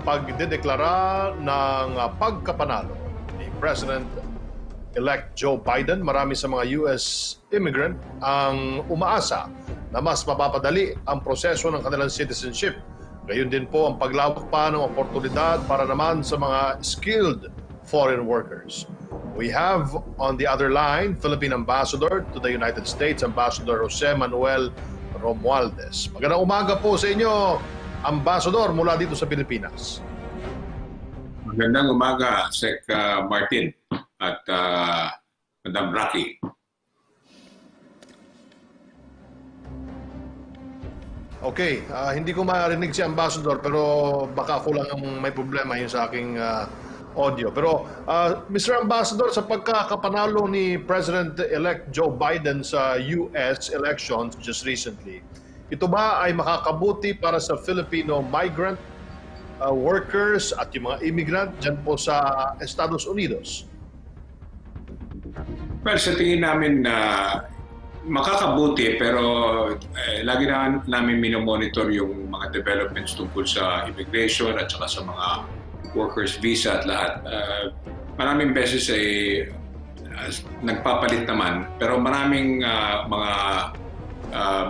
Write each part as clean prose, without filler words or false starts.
pagdedeklara ng pagkapanalo ni President-elect Joe Biden, marami sa mga US immigrant ang umaasa na mas mapapadali ang proseso ng kanilang citizenship. Gayon din po ang paglawak pa ng oportunidad para naman sa mga skilled foreign workers. We have on the other line, Philippine Ambassador to the United States, Ambassador Manuel Romualdez. Magandang umaga po sa inyo, Ambassador, mula dito sa Pilipinas. Magandang umaga, Sec. Martin at Madam Rocky. Okay, hindi ko marinig si Ambassador pero baka ako lang ang may problema yun sa aking audio. Pero Mr. Ambassador, sa pagkakapanalo ni President-elect Joe Biden sa US elections just recently, ito ba ay makakabuti para sa Filipino migrant workers at yung mga immigrant dyan po sa Estados Unidos? Well, sa tingin namin na makakabuti pero lagi na namin minomonitor yung mga developments tungkol sa immigration at saka sa mga workers visa at lahat. Maraming beses ay nagpapalit naman pero maraming mga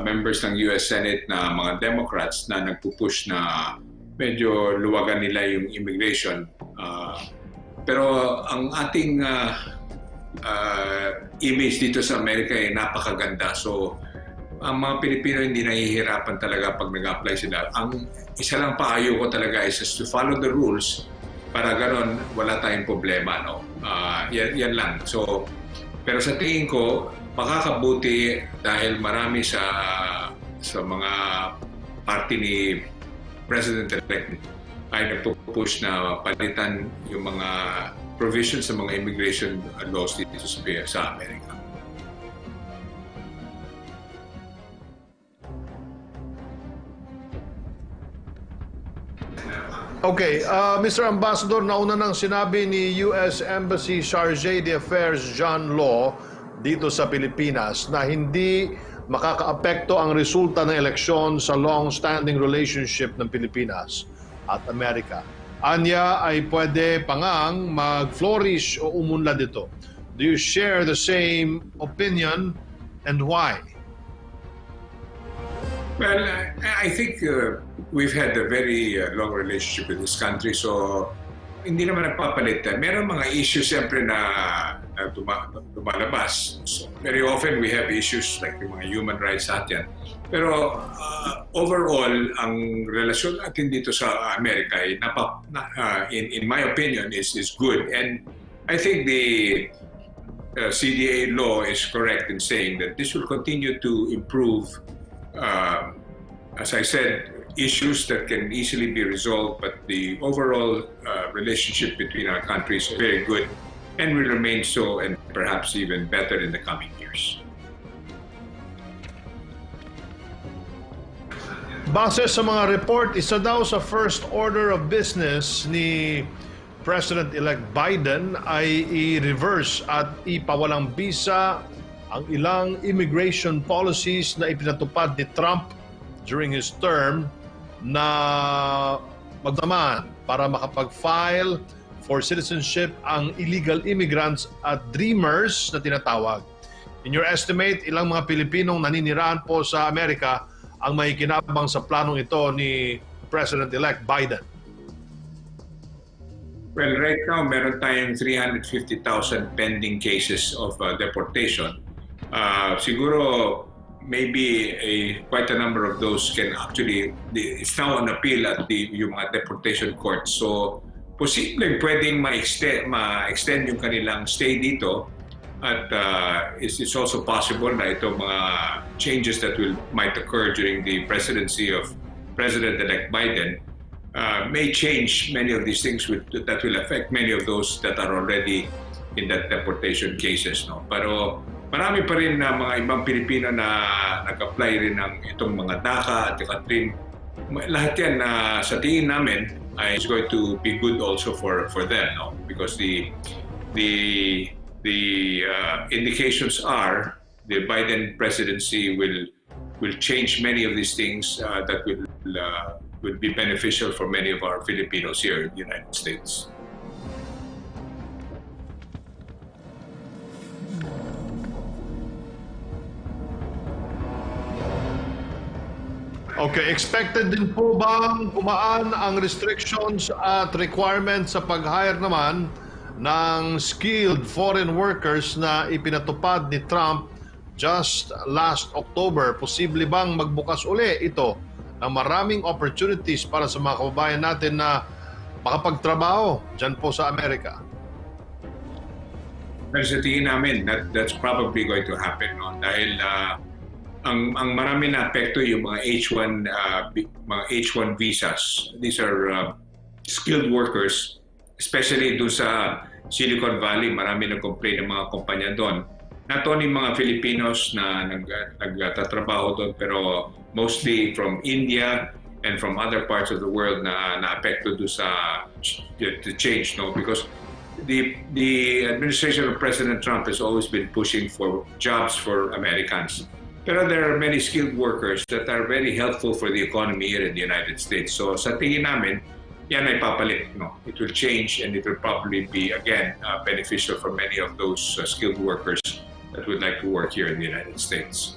members ng US Senate na mga Democrats na nagpupush na medyo luwagan nila yung immigration. Pero ang ating image dito sa Amerika ay napakaganda. So ang mga Pilipino hindi nahihirapan talaga pag nag-apply sila. Ang isa lang paayo ko talaga is just to follow the rules para ganon wala tayong problema. No? Yan lang. So, pero sa tingin ko, makakabuti dahil marami sa mga party ni President-elect ay nagpupush na palitan yung mga provisions sa mga immigration laws dito sa Amerika. Okay, Mr. Ambassador, nauna nang sinabi ni US Embassy Chargé d'Affaires John Law dito sa Pilipinas na hindi makakaapekto ang resulta ng eleksyon sa long-standing relationship ng Pilipinas at Amerika. Anya ay pwede pangang mag-flourish o umunlad ito. Do you share the same opinion and why? Well, I think we've had a very long relationship with this country, so hindi naman nagpapalit. Meron mga issues siyempre na lumalabas. So, very often we have issues like yung mga human rights natin. Pero overall, ang relasyon natin dito sa Amerika ay in my opinion is good. And I think the CDA law is correct in saying that this will continue to improve, as I said, issues that can easily be resolved, but the overall relationship between our countries is very good and will remain so and perhaps even better in the coming years. Base sa mga report, isa daw sa first order of business ni President-elect Biden ay i-reverse at ipawalang visa ang ilang immigration policies na ipinatupad ni Trump during his term na magdaman para makapag-file for citizenship ang illegal immigrants at dreamers na tinatawag. In your estimate, ilang mga Pilipinong naninirahan po sa Amerika ang may kinabang sa planong ito ni President-elect Biden? Well, right now, meron tayong 350,000 pending cases of deportation. Siguro, maybe quite a number of those can actually, it's now on appeal at yung mga deportation courts. So, posibleng pwedeng ma-extend yung kanilang stay dito. At it's also possible na itong mga changes that might occur during the presidency of President-elect Biden may change many of these things that will affect many of those that are already in that deportation cases. No? Pero marami pa rin na mga ibang Pilipino na nag-apply rin ng itong mga DACA at DRIM. Lahat yan na sa tingin namin is going to be good also for them, no? Because the indications are the Biden presidency will change many of these things that will would be beneficial for many of our Filipinos here in the United States. Okay, expected din po bang kumaan ang restrictions at requirements sa pag-hire naman ng skilled foreign workers na ipinatupad ni Trump just last October? Posible bang magbukas uli ito ng maraming opportunities para sa mga kababayan natin na makapagtrabaho dyan po sa Amerika? Pero sa tingin namin, that's probably going to happen, no? Dahil ang marami na apekto yung mga H1 visas. These are skilled workers, especially doon sa Silicon Valley. Marami nag-complain ng mga kumpanya doon. Not only mga Filipinos na nagtatrabaho doon, pero mostly from India and from other parts of the world na apekto doon sa the change, no? Because the administration of President Trump has always been pushing for jobs for Americans. Pero there are many skilled workers that are very helpful for the economy here in the United States. So sa tingin namin, yan ay papalit. No? It will change and it will probably be, again, beneficial for many of those skilled workers that would like to work here in the United States.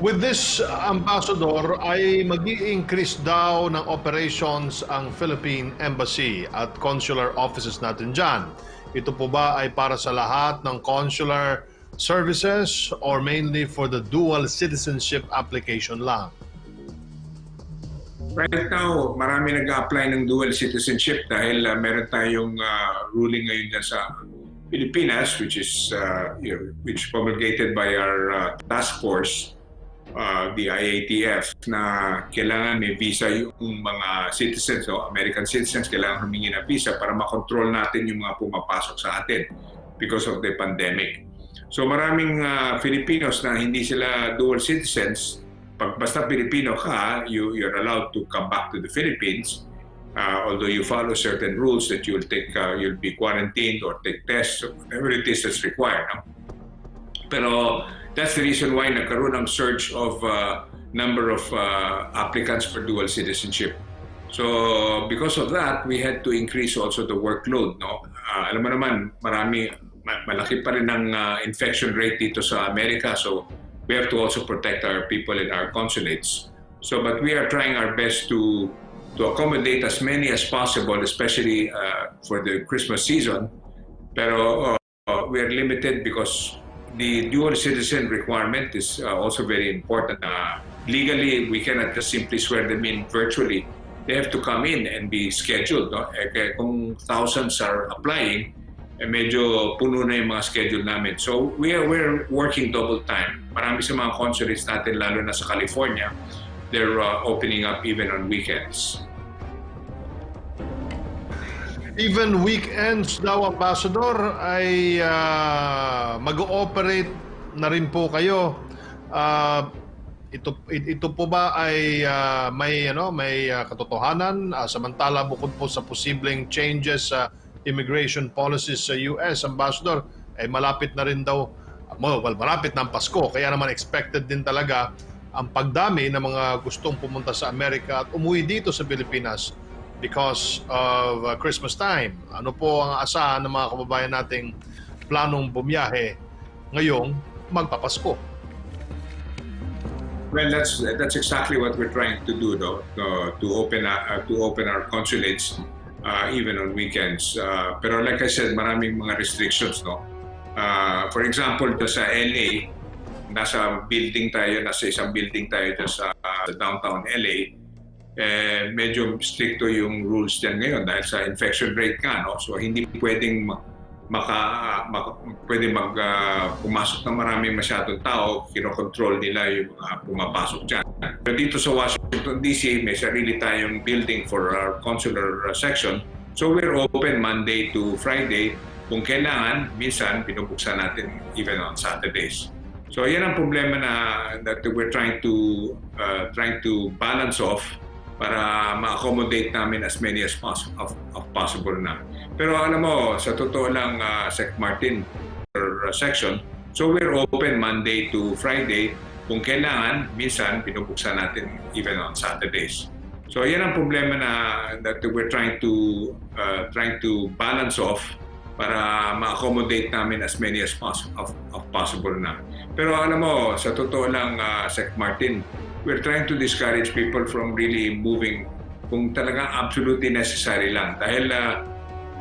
With this, Ambassador, ay mag-i-increase daw ng operations ang Philippine Embassy at consular offices natin dyan. Ito po ba ay para sa lahat ng consular services or mainly for the dual citizenship application lang? Right now, marami nag-a-apply ng dual citizenship dahil meron tayong ruling ngayon dyan sa Pilipinas, which is which promulgated by our task force, the IATF, na kailangan may visa yung mga citizens, so American citizens, kailangan humingi ng visa para makontrol natin yung mga pumapasok sa atin because of the pandemic. So maraming Filipinos na hindi sila dual citizens, pag basta Pilipino ka, you're allowed to come back to the Philippines, although you follow certain rules that you'll be quarantined or take tests, or whatever it is that's required. No? Pero that's the reason why nagkaroon ng surge of number of applicants for dual citizenship. So because of that, we had to increase also the workload. No? Alam mo naman, malaki pa rin ang infection rate dito sa Amerika. So we have to also protect our people in our consulates. So, but we are trying our best to accommodate as many as possible, especially for the Christmas season. Pero we are limited because the dual citizen requirement is also very important. Legally, we cannot just simply swear them in virtually. They have to come in and be scheduled. No? Kung thousands are applying, medyo puno na yung mga schedule namin. So we're working double time. Marami sa mga consulates natin, lalo na sa California, they're opening up even on weekends. Even weekends daw, Ambassador, ay mag-ooperate na rin po kayo. Ito po ba ay may katotohanan, samantala bukod po sa posibleng changes sa immigration policies sa US, Ambassador, ay malapit na rin daw, malapit na ang Pasko, kaya naman expected din talaga ang pagdami ng mga gustong pumunta sa Amerika at umuwi dito sa Pilipinas because of Christmas time. Ano po ang asahan ng mga kababayan nating planong bumiyahe ngayong magpapasko? Well, that's exactly what we're trying to do, though, to open our consulates even on weekends. Pero like I said, maraming mga restrictions, no. For example, sa LA, nasa isang building tayo sa downtown LA. Medyo stricto yung rules diyan ngayon dahil sa infection rate nga, no? So hindi pwedeng pumasok na maraming masyadong tao, kinokontrol nila yung pumapasok dyan. Pero dito sa Washington DC, may sarili tayong building for our consular section. So we're open Monday to Friday. Kung kailangan, minsan binubuksan natin even on Saturdays. So yan ang problema that we're trying to balance off para ma-accommodate namin as many as possible na. Pero alam mo, sa totoo lang, Sec Martin section, so we're open Monday to Friday. kung kailangan, minsan binubuksan natin even on Saturdays. So yan ang problema na that we're trying to balance off para ma-accommodate namin as many as possible na. Pero alam mo, sa totoo lang, Sec Martin, we're trying to discourage people from really moving kung talagang absolutely necessary lang. Dahil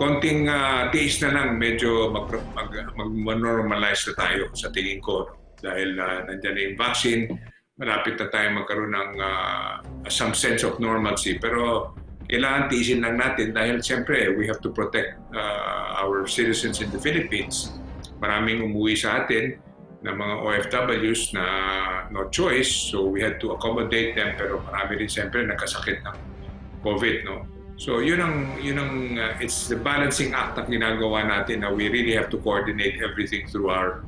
konting tiis na lang, medyo mag-normalize na tayo sa tingin ko. Dahil nandiyan na yung vaccine, malapit na tayo magkaroon ng some sense of normalcy. Pero kailangan tiisin lang natin dahil siyempre we have to protect our citizens in the Philippines. Maraming umuwi sa atin na mga OFWs na no choice, so we had to accommodate them, pero marami rin siyempre nagkasakit ng COVID, no? So yun ang it's the balancing act na ginagawa natin na we really have to coordinate everything through our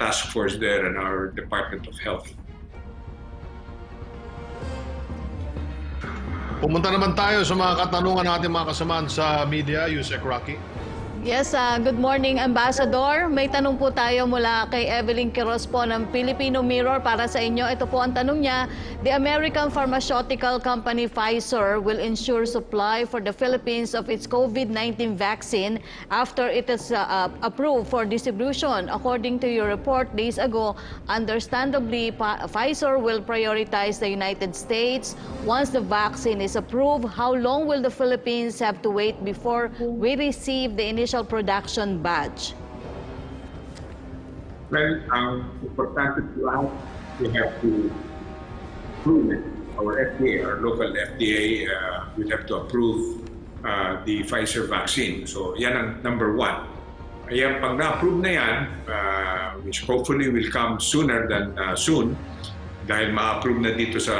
task force there and our Department of Health. Pumunta naman tayo sa mga katanungan ng ating mga kasamaan sa media, Yusek Rocky. Yes, good morning, Ambassador. May tanong po tayo mula kay Evelyn Quiroz po ng Filipino Mirror para sa inyo. Ito po ang tanong niya. The American pharmaceutical company Pfizer will ensure supply for the Philippines of its COVID-19 vaccine after it is approved for distribution. According to your report days ago, understandably, Pfizer will prioritize the United States. Once the vaccine is approved, how long will the Philippines have to wait before we receive the initial production batch? Well, importante to us, we have to approve it. Our FDA, our local FDA, will have to approve the Pfizer vaccine. So yan ang number one. Ayan, pag na-approve na yan, which hopefully will come sooner than soon, dahil ma-approve na dito sa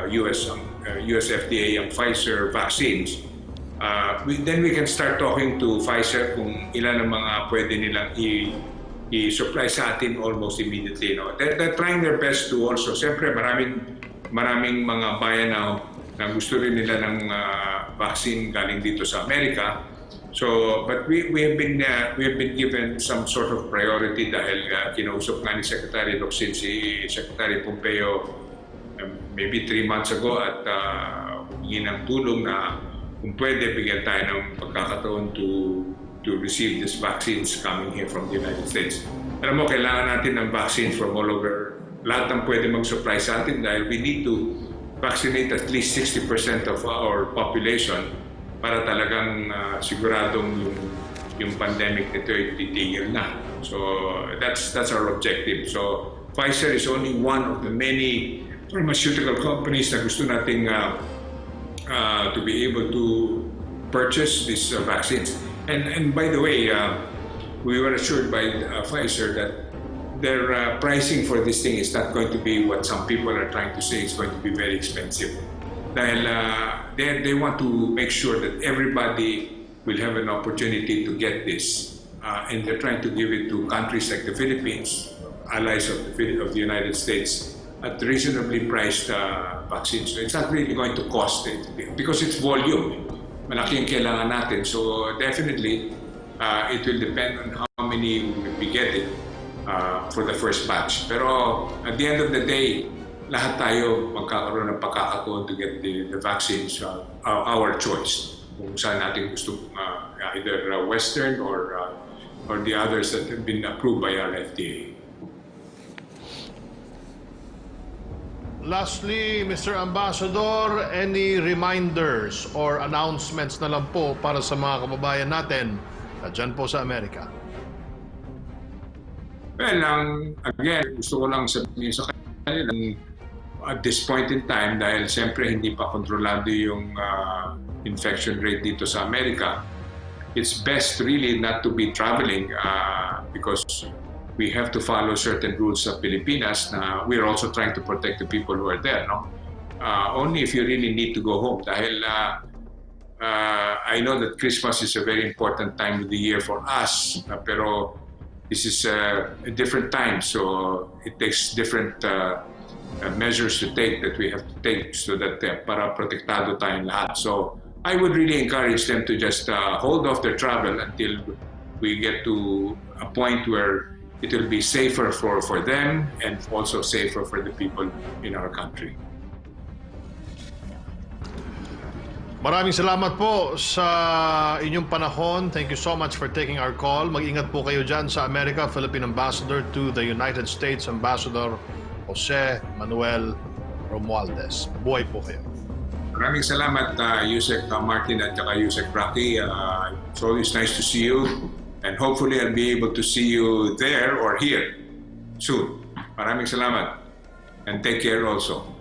US FDA ang Pfizer vaccines, then we can start talking to Pfizer kung ilan ang mga pwede nilang i-supply sa atin almost immediately. No? They're trying their best to also, siyempre maraming mga bayan na gusto rin nila ng vaccine galing dito sa Amerika. So, but we have been given some sort of priority dahil kinausap nga ni Secretary Locsin si Secretary Pompeo maybe 3 months ago at humingi ng tulong na kung pwede bigyan tayo ng pagkakataon to receive these vaccines coming here from the United States. Alam mo, kailangan natin ng vaccines from all over. Lahat ng pwede mag-supply sa atin dahil we need to vaccinate at least 60% of our population para talagang siguradong yung pandemic nito ay titigil na. So that's our objective. So Pfizer is only one of the many pharmaceutical companies na gusto nating to be able to purchase these vaccines. And by the way, we were assured by Pfizer that their pricing for this thing is not going to be what some people are trying to say. It's going to be very expensive. Dahil they want to make sure that everybody will have an opportunity to get this. And they're trying to give it to countries like the Philippines, allies of the United States, at reasonably priced vaccines. So it's not really going to cost it because it's volume. Malaki ang kailangan natin. So definitely, it will depend on how many we get it for the first batch. Pero at the end of the day, lahat tayo magkakaroon ng pagkakataon to get the vaccines, our choice. Kung saan natin gusto, either Western or the others that have been approved by our FDA. Lastly, Mr. Ambassador, any reminders or announcements na lang po para sa mga kababayan natin na dyan po sa Amerika? Well, again, gusto ko lang sabihin sa kanila at this point in time, dahil siyempre hindi pa kontrolado yung infection rate dito sa Amerika, it's best really not to be traveling because we have to follow certain rules sa Pilipinas na we're also trying to protect the people who are there. No? Only if you really need to go home. Dahil I know that Christmas is a very important time of the year for us, pero this is a different time, so it takes different measures to take that we have to take so that para protektado tayong lahat. So I would really encourage them to just hold off their travel until we get to a point where it will be safer for them and also safer for the people in our country. Maraming salamat po sa inyong panahon. Thank you so much for taking our call. Mag-ingat po kayo dyan sa America, Philippine Ambassador to the United States, Ambassador Jose Manuel Romualdez. Buhay po kayo. Maraming salamat, Yusek Martin at saka Yusek Rocky. It's always nice to see you. And hopefully I'll be able to see you there or here soon. Maraming salamat. And take care also.